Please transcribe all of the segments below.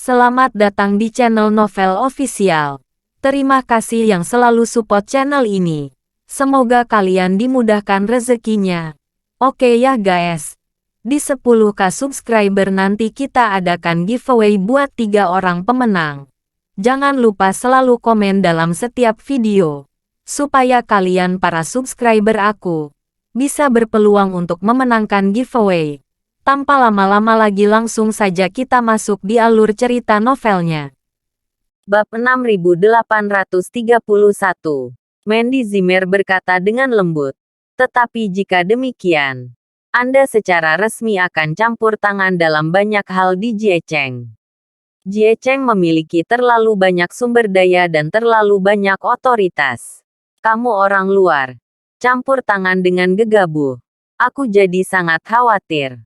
Selamat datang di channel Novel Official. Terima kasih yang selalu support channel ini. Semoga kalian dimudahkan rezekinya. Oke ya guys. Di 10k subscriber nanti kita adakan giveaway buat 3 orang pemenang. Jangan lupa selalu komen dalam setiap video. Supaya kalian para subscriber aku bisa berpeluang untuk memenangkan giveaway. Tanpa lama-lama lagi langsung saja kita masuk di alur cerita novelnya. Bab 6831. Mandy Zimmer berkata dengan lembut. Tetapi jika demikian, Anda secara resmi akan campur tangan dalam banyak hal di Jiecheng. Jiecheng memiliki terlalu banyak sumber daya dan terlalu banyak otoritas. Kamu orang luar, campur tangan dengan gegabah. Aku jadi sangat khawatir.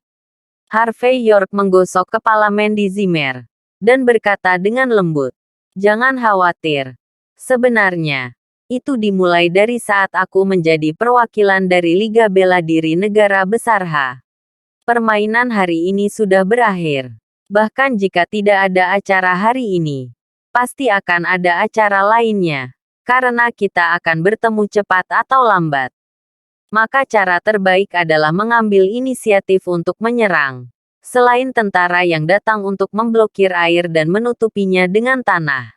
Harvey York menggosok kepala Mandy Zimmer dan berkata dengan lembut, "Jangan khawatir. Sebenarnya, itu dimulai dari saat aku menjadi perwakilan dari Liga Bela Diri Negara Besar H. Permainan hari ini sudah berakhir. Bahkan jika tidak ada acara hari ini, pasti akan ada acara lainnya, karena kita akan bertemu cepat atau lambat. Maka cara terbaik adalah mengambil inisiatif untuk menyerang. Selain tentara yang datang untuk memblokir air dan menutupinya dengan tanah.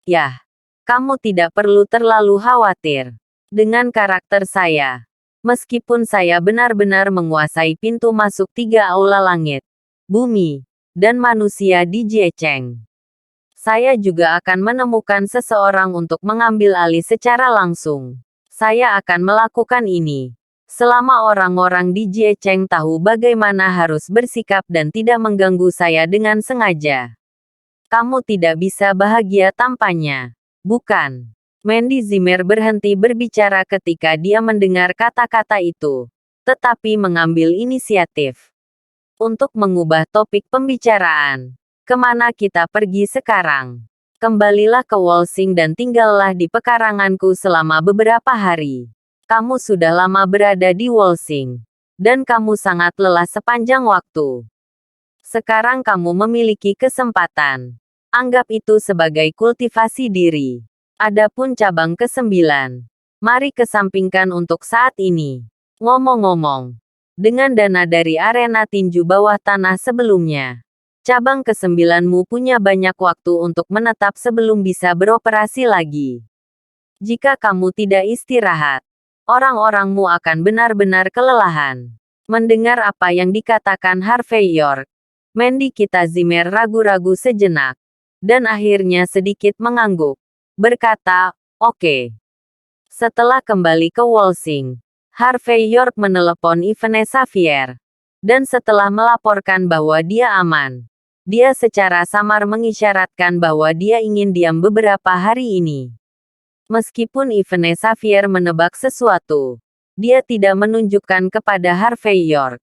Yah, kamu tidak perlu terlalu khawatir. Dengan karakter saya, meskipun saya benar-benar menguasai pintu masuk 3 aula langit, bumi, dan manusia di Jiecheng, saya juga akan menemukan seseorang untuk mengambil alih secara langsung. Saya akan melakukan ini selama orang-orang di Jiecheng tahu bagaimana harus bersikap dan tidak mengganggu saya dengan sengaja. Kamu tidak bisa bahagia tanpanya, bukan?" Mandy Zimmer berhenti berbicara ketika dia mendengar kata-kata itu, tetapi mengambil inisiatif untuk mengubah topik pembicaraan. "Kemana kita pergi sekarang? Kembalilah ke Wolsing dan tinggallah di pekaranganku selama beberapa hari. Kamu sudah lama berada di Wolsing, dan kamu sangat lelah sepanjang waktu. Sekarang kamu memiliki kesempatan. Anggap itu sebagai kultivasi diri. Adapun cabang ke-9, mari kesampingkan untuk saat ini. Ngomong-ngomong, dengan dana dari arena tinju bawah tanah sebelumnya, cabang ke-9mu punya banyak waktu untuk menetap sebelum bisa beroperasi lagi. Jika kamu tidak istirahat, orang-orangmu akan benar-benar kelelahan." Mendengar apa yang dikatakan Harvey York, Mandy Kita Zimmer ragu-ragu sejenak, dan akhirnya sedikit mengangguk. Berkata, "Oke." Setelah kembali ke Wolsing, Harvey York menelepon Yvonne Xavier, dan setelah melaporkan bahwa dia aman, dia secara samar mengisyaratkan bahwa dia ingin diam beberapa hari ini. Meskipun Yvonne Xavier menebak sesuatu, dia tidak menunjukkan kepada Harvey York.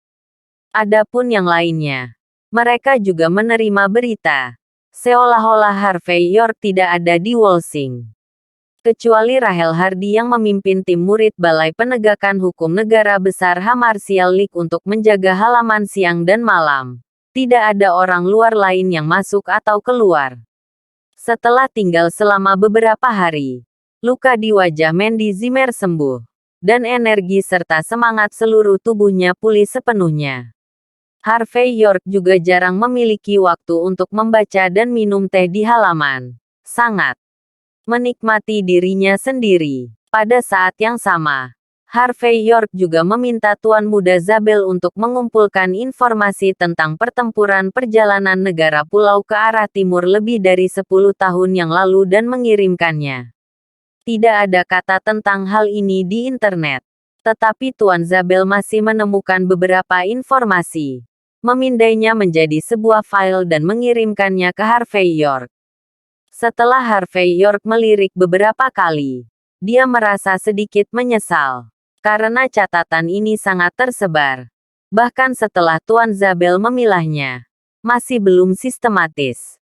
Adapun yang lainnya, mereka juga menerima berita, seolah-olah Harvey York tidak ada di Wolsing. Kecuali Rahel Hardy yang memimpin tim murid Balai Penegakan Hukum Negara Besar H Martial League untuk menjaga halaman siang dan malam. Tidak ada orang luar lain yang masuk atau keluar. Setelah tinggal selama beberapa hari, luka di wajah Mandy Zimmer sembuh, dan energi serta semangat seluruh tubuhnya pulih sepenuhnya. Harvey York juga jarang memiliki waktu untuk membaca dan minum teh di halaman. Sangat menikmati dirinya sendiri. Pada saat yang sama, Harvey York juga meminta Tuan Muda Zabel untuk mengumpulkan informasi tentang pertempuran perjalanan negara pulau ke arah timur lebih dari 10 tahun yang lalu dan mengirimkannya. Tidak ada kata tentang hal ini di internet. Tetapi Tuan Zabel masih menemukan beberapa informasi, memindainya menjadi sebuah file dan mengirimkannya ke Harvey York. Setelah Harvey York melirik beberapa kali, dia merasa sedikit menyesal. Karena catatan ini sangat tersebar. Bahkan setelah Tuan Zabel memilahnya, masih belum sistematis.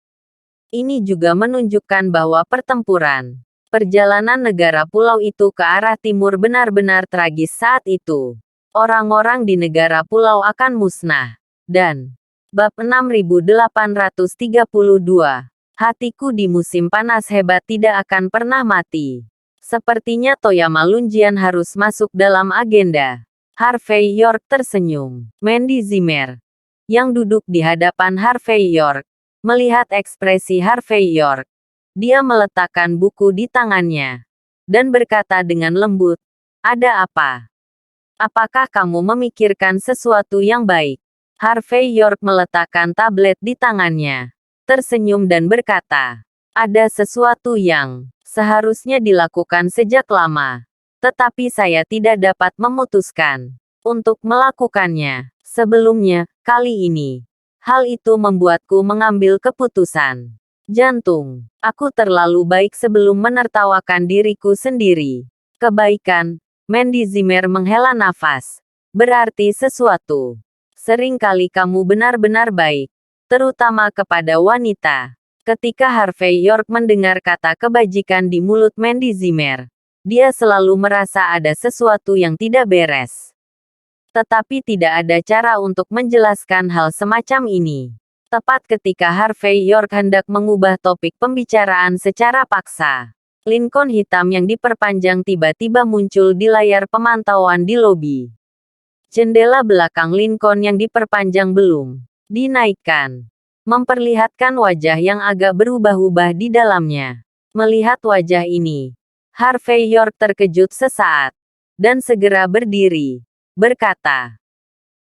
Ini juga menunjukkan bahwa perjalanan negara pulau itu ke arah timur benar-benar tragis saat itu. Orang-orang di negara pulau akan musnah. Dan Bab 6832. Hatiku di musim panas hebat tidak akan pernah mati. Sepertinya Toyama Lunjian harus masuk dalam agenda. Harvey York tersenyum. Mandy Zimmer, yang duduk di hadapan Harvey York, melihat ekspresi Harvey York. Dia meletakkan buku di tangannya dan berkata dengan lembut, "Ada apa? Apakah kamu memikirkan sesuatu yang baik?" Harvey York meletakkan tablet di tangannya, tersenyum dan berkata, "Ada sesuatu yang seharusnya dilakukan sejak lama, tetapi saya tidak dapat memutuskan untuk melakukannya sebelumnya. Kali ini, hal itu membuatku mengambil keputusan. Jantung, aku terlalu baik sebelum menertawakan diriku sendiri. Kebaikan." Mandy Zimmer menghela nafas. "Berarti sesuatu. Seringkali kamu benar-benar baik, terutama kepada wanita." Ketika Harvey York mendengar kata kebajikan di mulut Mandy Zimmer, dia selalu merasa ada sesuatu yang tidak beres. Tetapi tidak ada cara untuk menjelaskan hal semacam ini. Tepat ketika Harvey York hendak mengubah topik pembicaraan secara paksa, Lincoln hitam yang diperpanjang tiba-tiba muncul di layar pemantauan di lobi. Jendela belakang Lincoln yang diperpanjang belum dinaikkan, memperlihatkan wajah yang agak berubah-ubah di dalamnya. Melihat wajah ini, Harvey York terkejut sesaat, dan segera berdiri, berkata,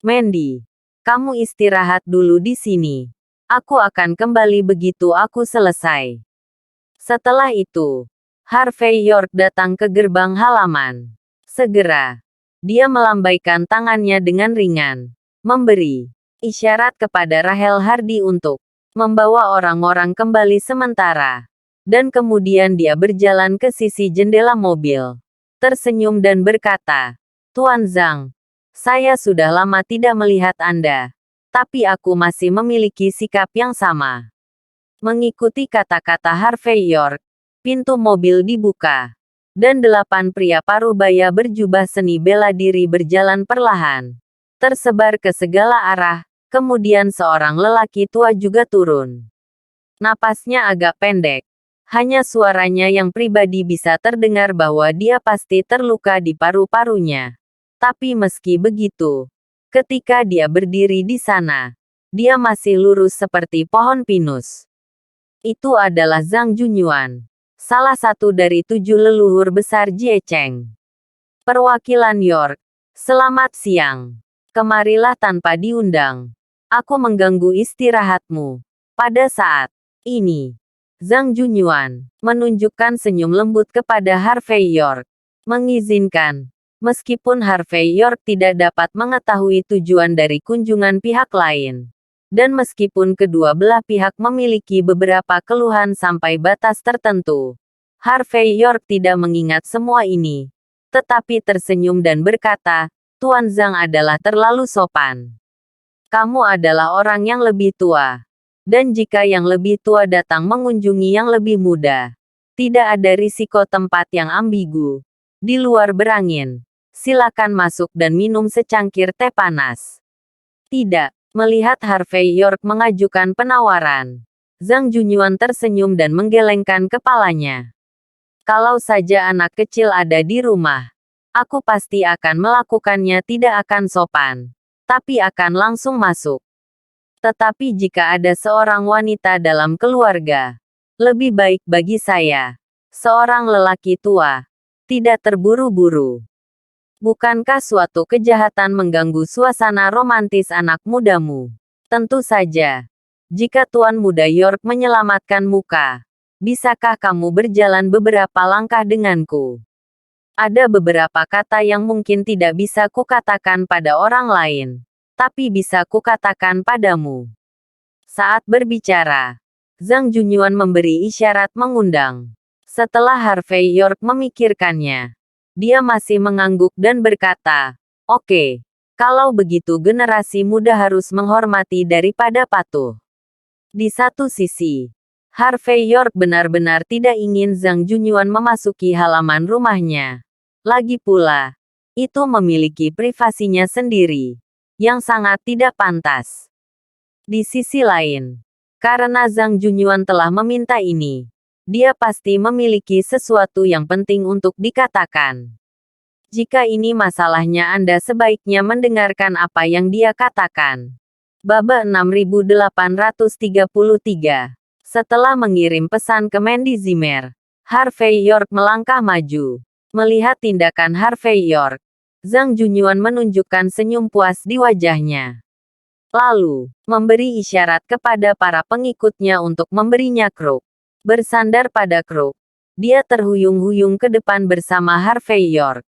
"Mandy, kamu istirahat dulu di sini. Aku akan kembali begitu aku selesai." Setelah itu, Harvey York datang ke gerbang halaman. Segera, dia melambaikan tangannya dengan ringan, memberi isyarat kepada Rahel Hardy untuk membawa orang-orang kembali sementara. Dan kemudian dia berjalan ke sisi jendela mobil, tersenyum dan berkata, "Tuan Zhang, saya sudah lama tidak melihat Anda, tapi aku masih memiliki sikap yang sama." Mengikuti kata-kata Harvey York, pintu mobil dibuka, dan 8 pria parubaya berjubah seni bela diri berjalan perlahan, tersebar ke segala arah. Kemudian seorang lelaki tua juga turun. Napasnya agak pendek. Hanya suaranya yang pribadi bisa terdengar bahwa dia pasti terluka di paru-parunya. Tapi meski begitu, ketika dia berdiri di sana, dia masih lurus seperti pohon pinus. Itu adalah Zhang Junyuan, salah satu dari 7 leluhur besar Jie Cheng. Perwakilan York, selamat siang. Kemarilah tanpa diundang. Aku mengganggu istirahatmu. Pada saat ini, Zhang Junyuan menunjukkan senyum lembut kepada Harvey York, mengizinkan. Meskipun Harvey York tidak dapat mengetahui tujuan dari kunjungan pihak lain, dan meskipun kedua belah pihak memiliki beberapa keluhan sampai batas tertentu, Harvey York tidak mengingat semua ini, tetapi tersenyum dan berkata, "Tuan Zhang adalah terlalu sopan. Kamu adalah orang yang lebih tua. Dan jika yang lebih tua datang mengunjungi yang lebih muda, tidak ada risiko tempat yang ambigu. Di luar berangin. Silakan masuk dan minum secangkir teh panas." Tidak. Melihat Harvey York mengajukan penawaran, Zhang Junyuan tersenyum dan menggelengkan kepalanya. "Kalau saja anak kecil ada di rumah, aku pasti akan melakukannya. Tidak akan sopan, tapi akan langsung masuk. Tetapi jika ada seorang wanita dalam keluarga, lebih baik bagi saya, seorang lelaki tua, tidak terburu-buru. Bukankah suatu kejahatan mengganggu suasana romantis anak mudamu? Tentu saja. Jika Tuan Muda York menyelamatkan muka, bisakah kamu berjalan beberapa langkah denganku? Ada beberapa kata yang mungkin tidak bisa kukatakan pada orang lain, tapi bisa kukatakan padamu." Saat berbicara, Zhang Junyuan memberi isyarat mengundang. Setelah Harvey York memikirkannya, dia masih mengangguk dan berkata, "Oke, kalau begitu generasi muda harus menghormati daripada patuh." Di satu sisi, Harvey York benar-benar tidak ingin Zhang Junyuan memasuki halaman rumahnya. Lagi pula, itu memiliki privasinya sendiri, yang sangat tidak pantas. Di sisi lain, karena Zhang Junyuan telah meminta ini, dia pasti memiliki sesuatu yang penting untuk dikatakan. Jika ini masalahnya, Anda sebaiknya mendengarkan apa yang dia katakan. Bab 6833. Setelah mengirim pesan ke Mandy Zimmer, Harvey York melangkah maju. Melihat tindakan Harvey York, Zhang Junyuan menunjukkan senyum puas di wajahnya. Lalu, memberi isyarat kepada para pengikutnya untuk memberinya kruk. Bersandar pada kruk, dia terhuyung-huyung ke depan bersama Harvey York.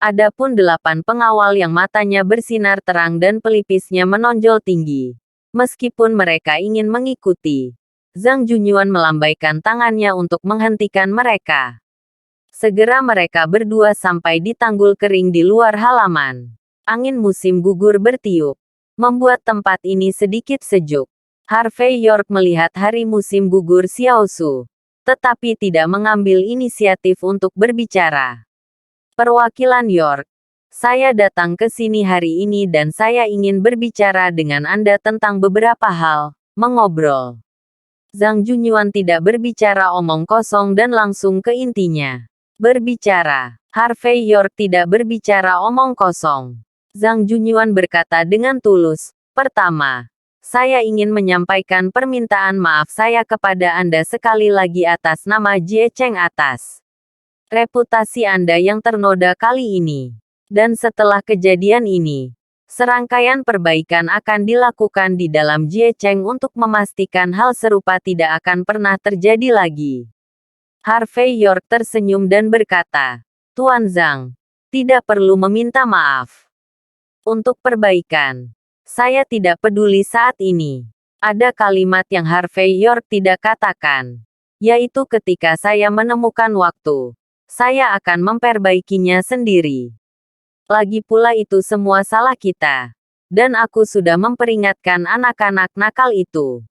Adapun 8 pengawal yang matanya bersinar terang dan pelipisnya menonjol tinggi. Meskipun mereka ingin mengikuti, Zhang Junyuan melambaikan tangannya untuk menghentikan mereka. Segera mereka berdua sampai di tanggul kering di luar halaman. Angin musim gugur bertiup, membuat tempat ini sedikit sejuk. Harvey York melihat hari musim gugur Xiaosu, tetapi tidak mengambil inisiatif untuk berbicara. Perwakilan York, saya datang ke sini hari ini dan saya ingin berbicara dengan Anda tentang beberapa hal, mengobrol. Zhang Junyuan tidak berbicara omong kosong dan langsung ke intinya. Berbicara. Harvey York tidak berbicara omong kosong. Zhang Junyuan berkata dengan tulus, pertama, saya ingin menyampaikan permintaan maaf saya kepada Anda sekali lagi atas nama Jie Cheng atas reputasi Anda yang ternoda kali ini. Dan setelah kejadian ini, serangkaian perbaikan akan dilakukan di dalam Jie Cheng untuk memastikan hal serupa tidak akan pernah terjadi lagi. Harvey York tersenyum dan berkata, Tuan Zhang, tidak perlu meminta maaf. Untuk perbaikan, saya tidak peduli saat ini. Ada kalimat yang Harvey York tidak katakan, yaitu ketika saya menemukan waktu, saya akan memperbaikinya sendiri. Lagi pula itu semua salah kita. Dan aku sudah memperingatkan anak-anak nakal itu.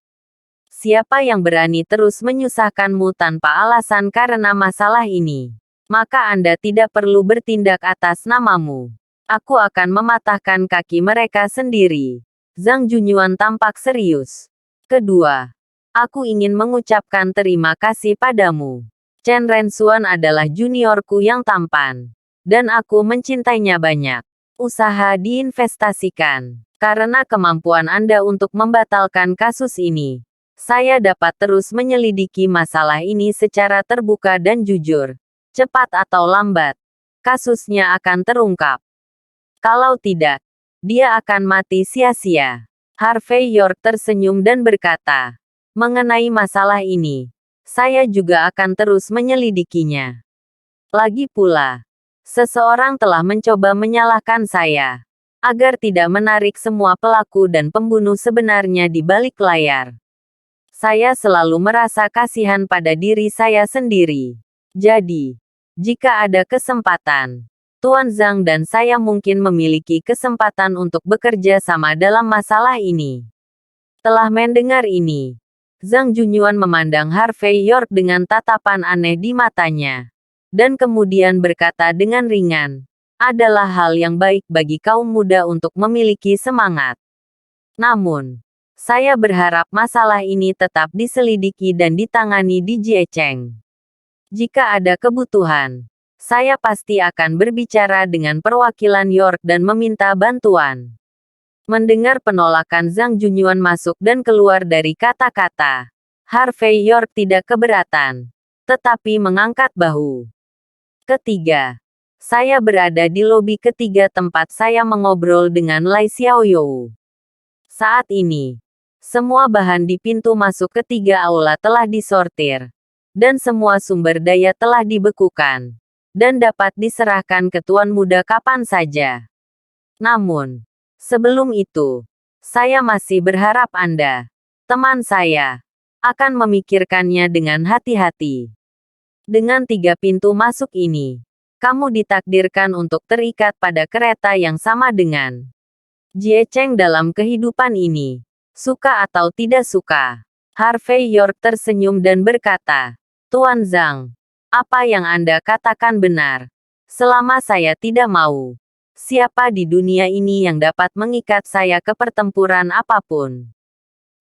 Siapa yang berani terus menyusahkanmu tanpa alasan karena masalah ini, maka Anda tidak perlu bertindak atas namamu. Aku akan mematahkan kaki mereka sendiri. Zhang Junyuan tampak serius. Kedua, aku ingin mengucapkan terima kasih padamu. Chen Rensuan adalah juniorku yang tampan. Dan aku mencintainya banyak. Usaha diinvestasikan. Karena kemampuan Anda untuk membatalkan kasus ini, saya dapat terus menyelidiki masalah ini secara terbuka dan jujur. Cepat atau lambat, kasusnya akan terungkap. Kalau tidak, dia akan mati sia-sia. Harvey York tersenyum dan berkata, mengenai masalah ini, saya juga akan terus menyelidikinya. Lagi pula, seseorang telah mencoba menyalahkan saya, agar tidak menarik semua pelaku dan pembunuh sebenarnya di balik layar. Saya selalu merasa kasihan pada diri saya sendiri. Jadi, jika ada kesempatan, Tuan Zhang dan saya mungkin memiliki kesempatan untuk bekerja sama dalam masalah ini. Telah mendengar ini, Zhang Junyuan memandang Harvey York dengan tatapan aneh di matanya. Dan kemudian berkata dengan ringan, adalah hal yang baik bagi kaum muda untuk memiliki semangat. Namun, saya berharap masalah ini tetap diselidiki dan ditangani di Jie Cheng. Jika ada kebutuhan, saya pasti akan berbicara dengan perwakilan York dan meminta bantuan. Mendengar penolakan Zhang Junyuan masuk dan keluar dari kata-kata, Harvey York tidak keberatan, tetapi mengangkat bahu. Ketiga, saya berada di lobi ketiga tempat saya mengobrol dengan Lai Xiaoyou. Saat ini, semua bahan di pintu masuk ketiga aula telah disortir, dan semua sumber daya telah dibekukan, dan dapat diserahkan ke Tuan Muda kapan saja. Namun, sebelum itu, saya masih berharap Anda, teman saya, akan memikirkannya dengan hati-hati. Dengan 3 pintu masuk ini, kamu ditakdirkan untuk terikat pada kereta yang sama dengan Jie Cheng dalam kehidupan ini. Suka atau tidak suka. Harvey York tersenyum dan berkata, Tuan Zhang, apa yang Anda katakan benar. Selama saya tidak mau, siapa di dunia ini yang dapat mengikat saya ke pertempuran apapun?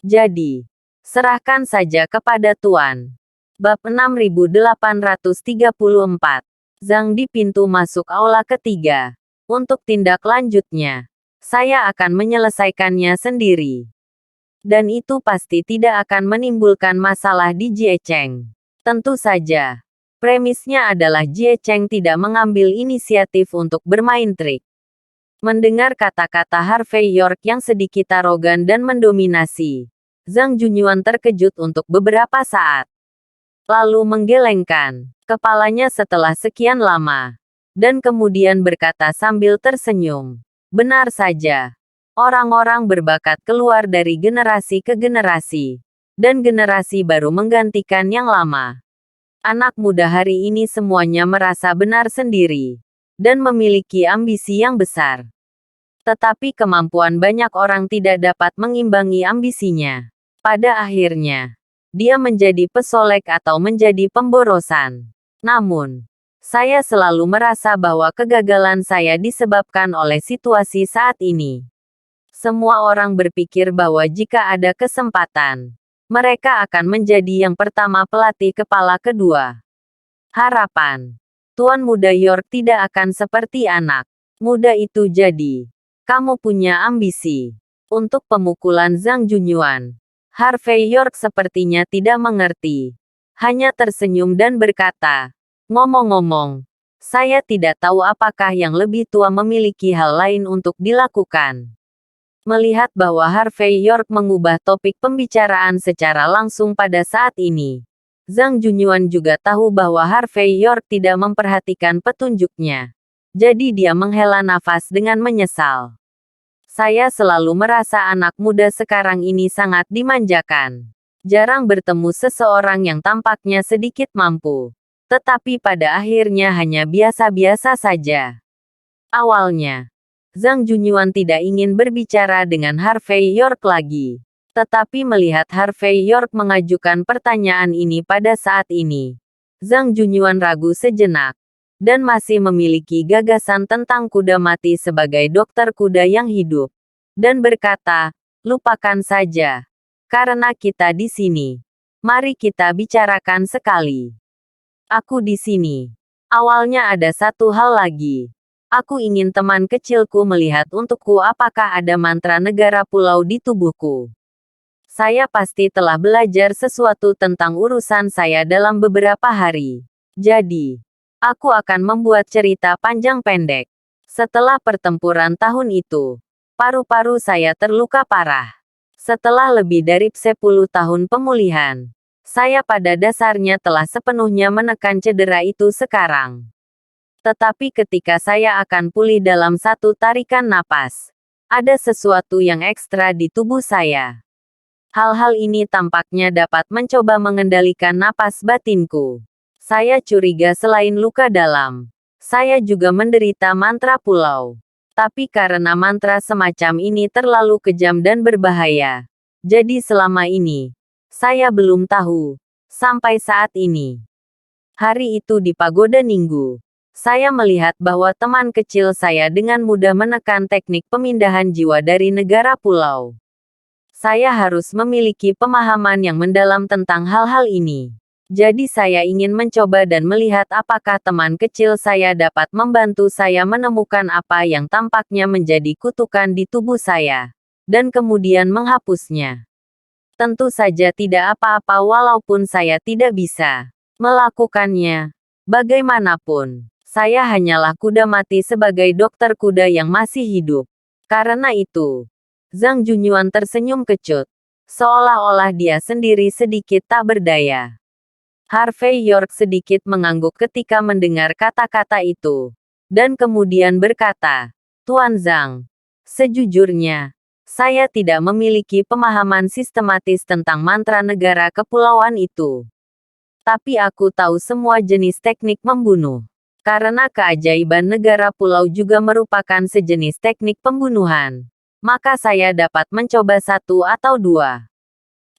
Jadi, serahkan saja kepada Tuan. Bab 6834. Zhang di pintu masuk aula ketiga. Untuk tindak lanjutnya, saya akan menyelesaikannya sendiri. Dan itu pasti tidak akan menimbulkan masalah di Jie Cheng. Tentu saja. Premisnya adalah Jie Cheng tidak mengambil inisiatif untuk bermain trik. Mendengar kata-kata Harvey York yang sedikit arogan dan mendominasi, Zhang Junyuan terkejut untuk beberapa saat. Lalu menggelengkan kepalanya setelah sekian lama. Dan kemudian berkata sambil tersenyum. Benar saja. Orang-orang berbakat keluar dari generasi ke generasi. Dan generasi baru menggantikan yang lama. Anak muda hari ini semuanya merasa benar sendiri. Dan memiliki ambisi yang besar. Tetapi kemampuan banyak orang tidak dapat mengimbangi ambisinya. Pada akhirnya, dia menjadi pesolek atau menjadi pemborosan. Namun, saya selalu merasa bahwa kegagalan saya disebabkan oleh situasi saat ini. Semua orang berpikir bahwa jika ada kesempatan, mereka akan menjadi yang pertama pelatih kepala kedua. Harapan. Tuan muda York tidak akan seperti anak muda itu jadi. Kamu punya ambisi. Untuk pemukulan Zhang Junyuan. Harvey York sepertinya tidak mengerti. Hanya tersenyum dan berkata, ngomong-ngomong, saya tidak tahu apakah yang lebih tua memiliki hal lain untuk dilakukan. Melihat bahwa Harvey York mengubah topik pembicaraan secara langsung pada saat ini, Zhang Junyuan juga tahu bahwa Harvey York tidak memperhatikan petunjuknya. Jadi dia menghela nafas dengan menyesal. Saya selalu merasa anak muda sekarang ini sangat dimanjakan. Jarang bertemu seseorang yang tampaknya sedikit mampu. Tetapi pada akhirnya hanya biasa-biasa saja. Awalnya, Zhang Junyuan tidak ingin berbicara dengan Harvey York lagi. Tetapi melihat Harvey York mengajukan pertanyaan ini pada saat ini, Zhang Junyuan ragu sejenak. Dan masih memiliki gagasan tentang kuda mati sebagai dokter kuda yang hidup. Dan berkata, lupakan saja. Karena kita di sini. Mari kita bicarakan sekali. Aku di sini. Awalnya ada satu hal lagi. Aku ingin teman kecilku melihat untukku apakah ada mantra negara pulau di tubuhku. Saya pasti telah belajar sesuatu tentang urusan saya dalam beberapa hari. Jadi, aku akan membuat cerita panjang pendek. Setelah pertempuran tahun itu, paru-paru saya terluka parah. Setelah lebih dari 10 tahun pemulihan, saya pada dasarnya telah sepenuhnya menekan cedera itu sekarang. Tetapi ketika saya akan pulih dalam satu tarikan napas, ada sesuatu yang ekstra di tubuh saya. Hal-hal ini tampaknya dapat mencoba mengendalikan napas batinku. Saya curiga selain luka dalam, saya juga menderita mantra pulau. Tapi karena mantra semacam ini terlalu kejam dan berbahaya, jadi selama ini, saya belum tahu. Sampai saat ini. Hari itu di Pagoda Ninggu, saya melihat bahwa teman kecil saya dengan mudah menekan teknik pemindahan jiwa dari negara pulau. Saya harus memiliki pemahaman yang mendalam tentang hal-hal ini. Jadi saya ingin mencoba dan melihat apakah teman kecil saya dapat membantu saya menemukan apa yang tampaknya menjadi kutukan di tubuh saya. Dan kemudian menghapusnya. Tentu saja tidak apa-apa walaupun saya tidak bisa melakukannya. Bagaimanapun, saya hanyalah kuda mati sebagai dokter kuda yang masih hidup. Karena itu, Zhang Junyuan tersenyum kecut. Seolah-olah dia sendiri sedikit tak berdaya. Harvey York sedikit mengangguk ketika mendengar kata-kata itu. Dan kemudian berkata, Tuan Zhang, sejujurnya, saya tidak memiliki pemahaman sistematis tentang mantra negara kepulauan itu. Tapi aku tahu semua jenis teknik membunuh. Karena keajaiban negara pulau juga merupakan sejenis teknik pembunuhan. Maka saya dapat mencoba satu atau dua.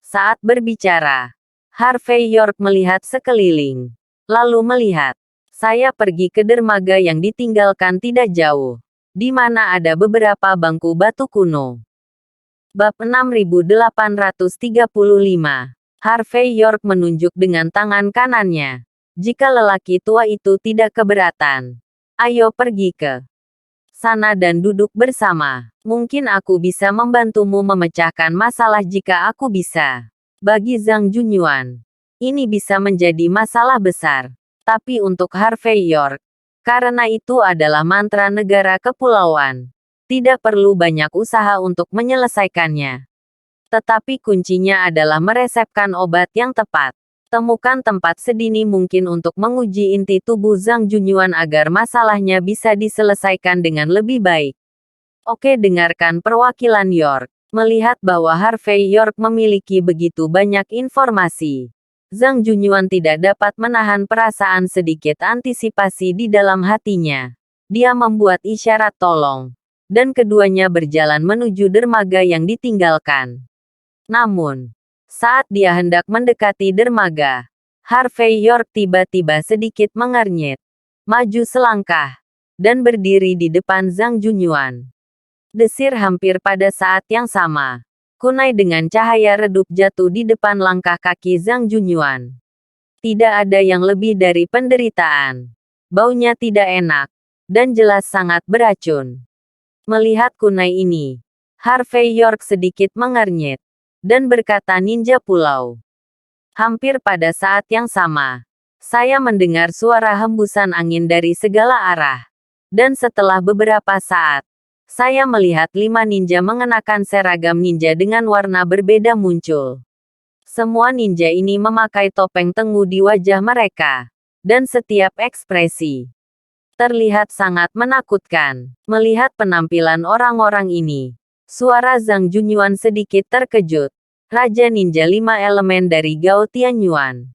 Saat berbicara, Harvey York melihat sekeliling. Lalu melihat. Saya pergi ke dermaga yang ditinggalkan tidak jauh. Di mana ada beberapa bangku batu kuno. Bab 6835. Harvey York menunjuk dengan tangan kanannya. Jika lelaki tua itu tidak keberatan, ayo pergi ke sana dan duduk bersama. Mungkin aku bisa membantumu memecahkan masalah jika aku bisa. Bagi Zhang Junyuan, ini bisa menjadi masalah besar. Tapi untuk Harvey York, karena itu adalah mantra negara kepulauan, tidak perlu banyak usaha untuk menyelesaikannya. Tetapi kuncinya adalah meresepkan obat yang tepat. Temukan tempat sedini mungkin untuk menguji inti tubuh Zhang Junyuan agar masalahnya bisa diselesaikan dengan lebih baik. Oke, dengarkan perwakilan York. Melihat bahwa Harvey York memiliki begitu banyak informasi, Zhang Junyuan tidak dapat menahan perasaan sedikit antisipasi di dalam hatinya. Dia membuat isyarat tolong, dan keduanya berjalan menuju dermaga yang ditinggalkan. Namun, saat dia hendak mendekati dermaga, Harvey York tiba-tiba sedikit mengernyit, maju selangkah, dan berdiri di depan Zhang Junyuan. Desir hampir pada saat yang sama. Kunai dengan cahaya redup jatuh di depan langkah kaki Zhang Junyuan. Tidak ada yang lebih dari penderitaan. Baunya tidak enak, dan jelas sangat beracun. Melihat kunai ini, Harvey York sedikit mengernyit, dan berkata, ninja pulau. Hampir pada saat yang sama, saya mendengar suara hembusan angin dari segala arah. Dan setelah beberapa saat, saya melihat 5 ninja mengenakan seragam ninja dengan warna berbeda muncul. Semua ninja ini memakai topeng tengu di wajah mereka, dan setiap ekspresi terlihat sangat menakutkan. Melihat penampilan orang-orang ini, suara Zhang Junyuan sedikit terkejut. Raja Ninja 5 Elemen dari Gao Tianyuan.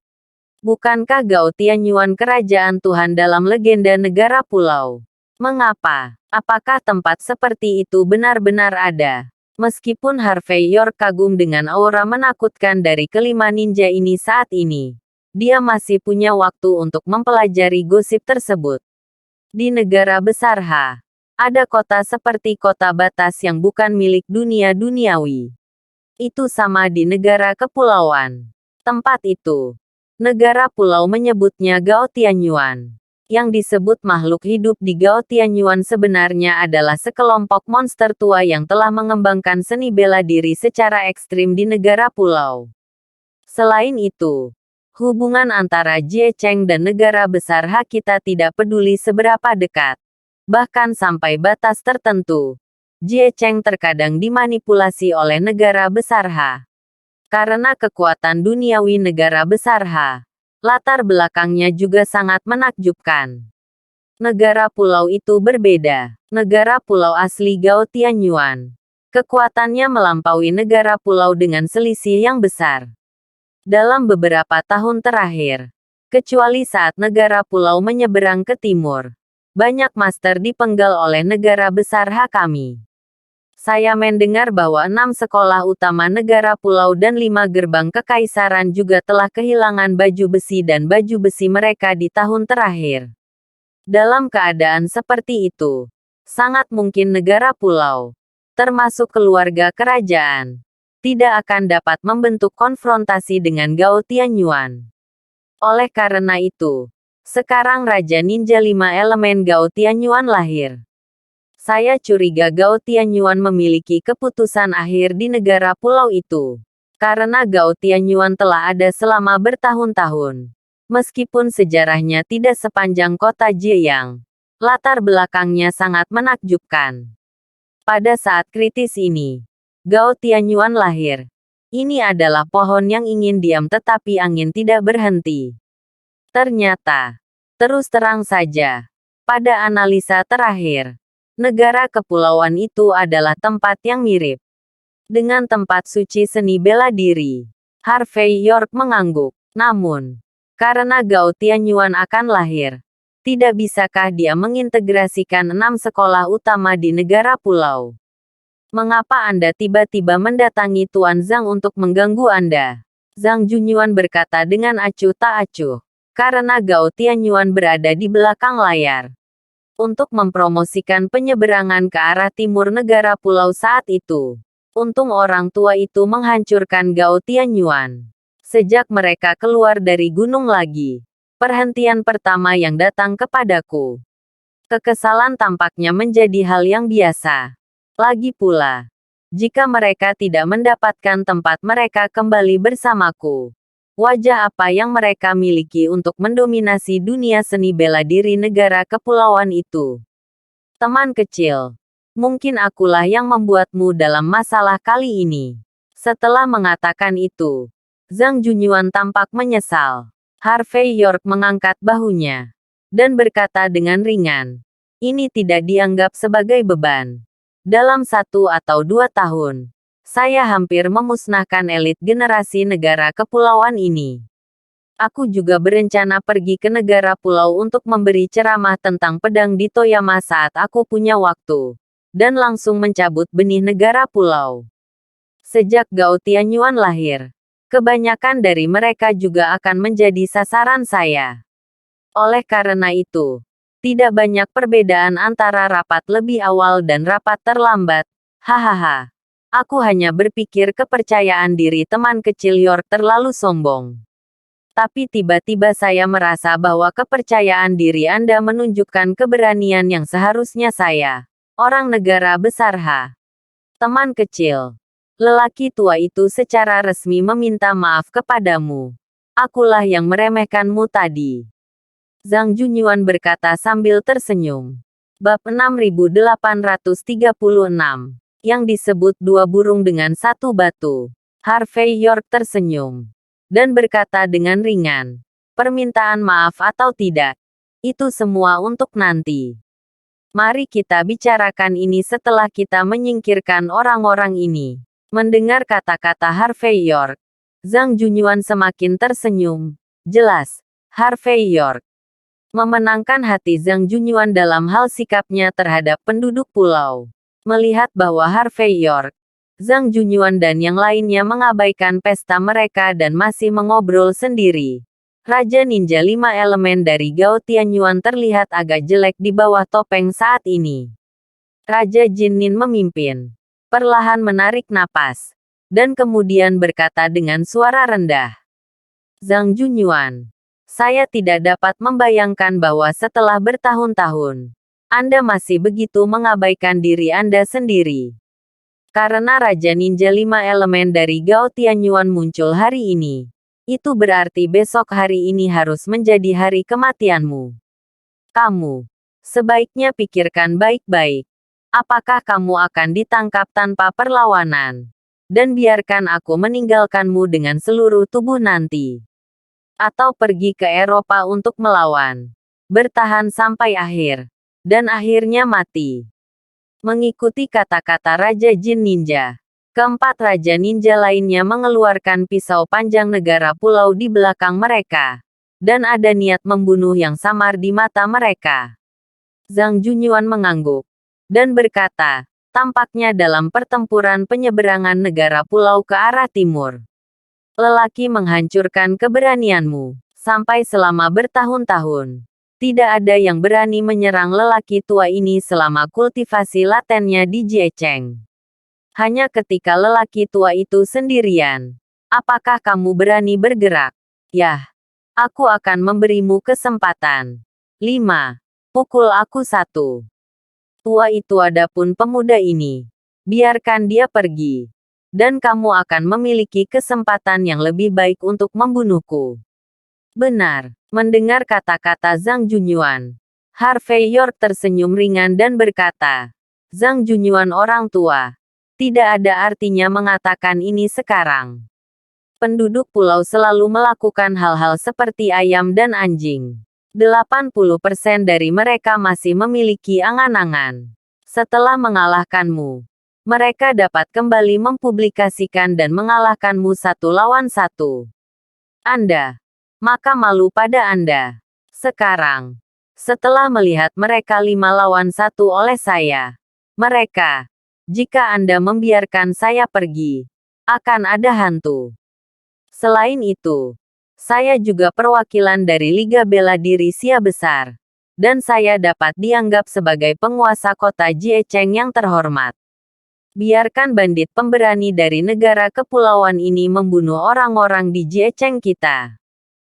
Bukankah Gao Tianyuan kerajaan Tuhan dalam legenda negara pulau? Mengapa? Apakah tempat seperti itu benar-benar ada? Meskipun Harvey York kagum dengan aura menakutkan dari kelima ninja ini saat ini, dia masih punya waktu untuk mempelajari gosip tersebut. Di negara besar H, ada kota seperti kota batas yang bukan milik dunia duniawi. Itu sama di negara kepulauan. Tempat itu, negara pulau menyebutnya Gao Tianyuan. Yang disebut makhluk hidup di Gao Tianyuan sebenarnya adalah sekelompok monster tua yang telah mengembangkan seni bela diri secara ekstrim di negara pulau. Selain itu, hubungan antara Jie Cheng dan negara besar H kita tidak peduli seberapa dekat. Bahkan sampai batas tertentu, Jie Cheng terkadang dimanipulasi oleh negara besar H. Karena kekuatan duniawi negara besar H, latar belakangnya juga sangat menakjubkan. Negara pulau itu berbeda. Negara pulau asli Gao Tianyuan, kekuatannya melampaui negara pulau dengan selisih yang besar. Dalam beberapa tahun terakhir, kecuali saat negara pulau menyeberang ke timur, banyak master dipenggal oleh negara besar H kami. Saya mendengar bahwa 6 sekolah utama negara pulau dan 5 gerbang kekaisaran juga telah kehilangan baju besi dan baju besi mereka di tahun terakhir. Dalam keadaan seperti itu, sangat mungkin negara pulau, termasuk keluarga kerajaan, tidak akan dapat membentuk konfrontasi dengan Gao Tianyuan. Oleh karena itu, sekarang Raja Ninja 5 Elemen Gao Tianyuan lahir. Saya curiga Gao Tianyuan memiliki keputusan akhir di negara pulau itu. Karena Gao Tianyuan telah ada selama bertahun-tahun. Meskipun sejarahnya tidak sepanjang kota Jieyang, latar belakangnya sangat menakjubkan. Pada saat kritis ini, Gao Tianyuan lahir. Ini adalah pohon yang ingin diam tetapi angin tidak berhenti. Ternyata, terus terang saja, pada analisa terakhir, negara kepulauan itu adalah tempat yang mirip dengan tempat suci seni bela diri. Harvey York mengangguk. Namun, karena Gao Tianyuan akan lahir, tidak bisakah dia mengintegrasikan 6 sekolah utama di negara pulau? Mengapa Anda tiba-tiba mendatangi Tuan Zhang untuk mengganggu Anda? Zhang Junyuan berkata dengan acuh tak acuh. Karena Gao Tianyuan berada di belakang layar untuk mempromosikan penyeberangan ke arah timur negara pulau saat itu. Untung orang tua itu menghancurkan Gao Tianyuan. Sejak mereka keluar dari gunung lagi, perhentian pertama yang datang kepadaku. Kekesalan tampaknya menjadi hal yang biasa. Lagi pula, jika mereka tidak mendapatkan tempat mereka kembali bersamaku, wajah apa yang mereka miliki untuk mendominasi dunia seni bela diri negara kepulauan itu? Teman kecil, mungkin akulah yang membuatmu dalam masalah kali ini. Setelah mengatakan itu, Zhang Junyuan tampak menyesal. Harvey York mengangkat bahunya dan berkata dengan ringan, ini tidak dianggap sebagai beban. Dalam 1 atau 2 tahun, saya hampir memusnahkan elit generasi negara kepulauan ini. Aku juga berencana pergi ke negara pulau untuk memberi ceramah tentang pedang di Toyama saat aku punya waktu, dan langsung mencabut benih negara pulau. Sejak Gao Tianyuan lahir, kebanyakan dari mereka juga akan menjadi sasaran saya. Oleh karena itu, tidak banyak perbedaan antara rapat lebih awal dan rapat terlambat. Hahaha. Aku hanya berpikir kepercayaan diri teman kecil York terlalu sombong. Tapi tiba-tiba saya merasa bahwa kepercayaan diri Anda menunjukkan keberanian yang seharusnya saya, orang negara besar Teman kecil. Lelaki tua itu secara resmi meminta maaf kepadamu. Akulah yang meremehkanmu tadi. Zhang Junyuan berkata sambil tersenyum. Bab 6836. Yang disebut 2 burung dengan 1 batu. Harvey York tersenyum dan berkata dengan ringan, permintaan maaf atau tidak, itu semua untuk nanti. Mari kita bicarakan ini setelah kita menyingkirkan orang-orang ini. Mendengar kata-kata Harvey York, Zhang Junyuan semakin tersenyum. Jelas, Harvey York memenangkan hati Zhang Junyuan dalam hal sikapnya terhadap penduduk pulau. Melihat bahwa Harvey York, Zhang Junyuan dan yang lainnya mengabaikan pesta mereka dan masih mengobrol sendiri. Raja Ninja 5 elemen dari Gao Tianyuan terlihat agak jelek di bawah topeng saat ini. Raja Jinnin memimpin, perlahan menarik napas, dan kemudian berkata dengan suara rendah. Zhang Junyuan, saya tidak dapat membayangkan bahwa setelah bertahun-tahun, Anda masih begitu mengabaikan diri Anda sendiri. Karena Raja Ninja 5 elemen dari Gao Tianyuan muncul hari ini, itu berarti besok hari ini harus menjadi hari kematianmu. Kamu sebaiknya pikirkan baik-baik. Apakah kamu akan ditangkap tanpa perlawanan? Dan biarkan aku meninggalkanmu dengan seluruh tubuh nanti. Atau pergi ke Eropa untuk melawan. Bertahan sampai akhir. Dan akhirnya mati. Mengikuti kata-kata Raja Jin Ninja, keempat Raja Ninja lainnya mengeluarkan pisau panjang negara pulau di belakang mereka. Dan ada niat membunuh yang samar di mata mereka. Zhang Junyuan mengangguk. Dan berkata, tampaknya dalam pertempuran penyeberangan negara pulau ke arah timur. Lelaki menghancurkan keberanianmu, sampai selama bertahun-tahun. Tidak ada yang berani menyerang lelaki tua ini selama kultivasi latennya di Jiecheng. Hanya ketika lelaki tua itu sendirian. Apakah kamu berani bergerak? Yah, aku akan memberimu kesempatan. 5. Pukul aku 1. Tua itu adapun pemuda ini. Biarkan dia pergi. Dan kamu akan memiliki kesempatan yang lebih baik untuk membunuhku. Benar. Mendengar kata-kata Zhang Junyuan, Harvey York tersenyum ringan dan berkata, Zhang Junyuan orang tua. Tidak ada artinya mengatakan ini sekarang. Penduduk pulau selalu melakukan hal-hal seperti ayam dan anjing. 80% dari mereka masih memiliki angan-angan. Setelah mengalahkanmu, mereka dapat kembali mempublikasikan dan mengalahkanmu 1 lawan 1. Anda. Maka malu pada Anda. Sekarang, setelah melihat mereka 5 lawan 1 oleh saya, mereka, jika Anda membiarkan saya pergi, akan ada hantu. Selain itu, saya juga perwakilan dari Liga Bela Diri Sia Besar, dan saya dapat dianggap sebagai penguasa kota Jiecheng yang terhormat. Biarkan bandit pemberani dari negara kepulauan ini membunuh orang-orang di Jiecheng kita.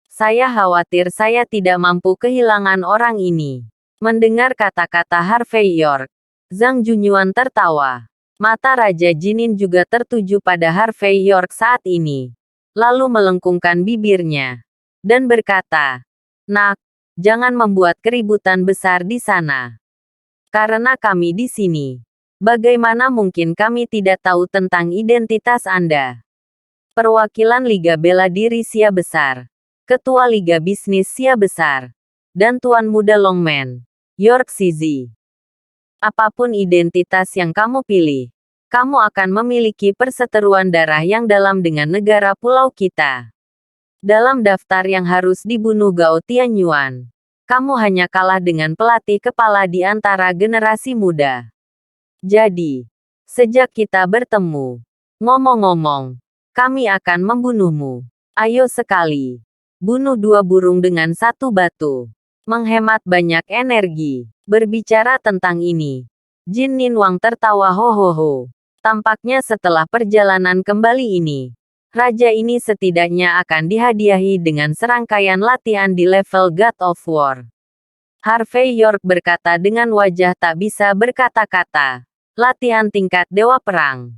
Saya khawatir saya tidak mampu kehilangan orang ini. Mendengar kata-kata Harvey York, Zhang Junyuan tertawa. Mata Raja Jinin juga tertuju pada Harvey York saat ini. Lalu melengkungkan bibirnya. Dan berkata, "Nak, jangan membuat keributan besar di sana. Karena kami di sini. Bagaimana mungkin kami tidak tahu tentang identitas Anda?" Perwakilan Liga Bela Diri Sia Besar. Ketua Liga Bisnis Sia Besar. Dan Tuan Muda Longman. York Sizi. Apapun identitas yang kamu pilih, kamu akan memiliki perseteruan darah yang dalam dengan negara pulau kita. Dalam daftar yang harus dibunuh Gao Tianyuan, kamu hanya kalah dengan pelatih kepala di antara generasi muda. Jadi, sejak kita bertemu, ngomong-ngomong, kami akan membunuhmu. Ayo sekali. Bunuh 2 burung dengan 1 batu. Menghemat banyak energi. Berbicara tentang ini, Jin Ninwang tertawa ho. Tampaknya setelah perjalanan kembali ini, raja ini setidaknya akan dihadiahi dengan serangkaian latihan di level God of War. Harvey York berkata dengan wajah tak bisa berkata-kata. Latihan tingkat Dewa Perang.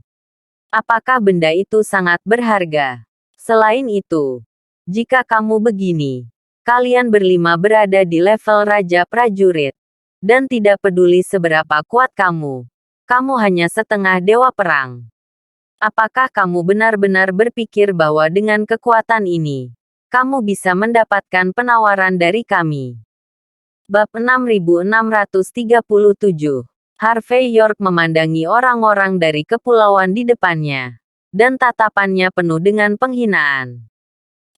Apakah benda itu sangat berharga? Selain itu, jika kamu begini, kalian berlima berada di level Raja Prajurit. Dan tidak peduli seberapa kuat kamu hanya setengah Dewa Perang. Apakah kamu benar-benar berpikir bahwa dengan kekuatan ini, kamu bisa mendapatkan penawaran dari kami? Bab 6637. Harvey York memandangi orang-orang dari kepulauan di depannya, dan tatapannya penuh dengan penghinaan.